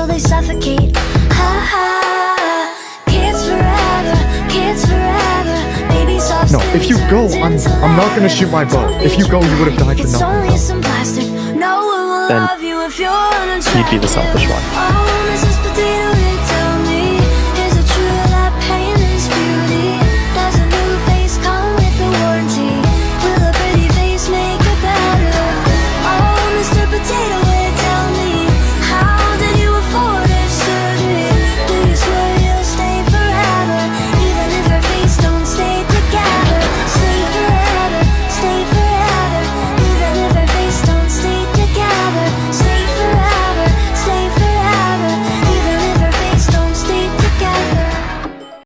till they suffocate. Ha ha. Kids forever, kids forever. Baby soft. No, if you go, I'm not gonna shoot my bow. If you go, you would have died for It's only nothing. some plastic. No one will Then love you if you're You'd be the selfish one. Oh, Mrs. Potato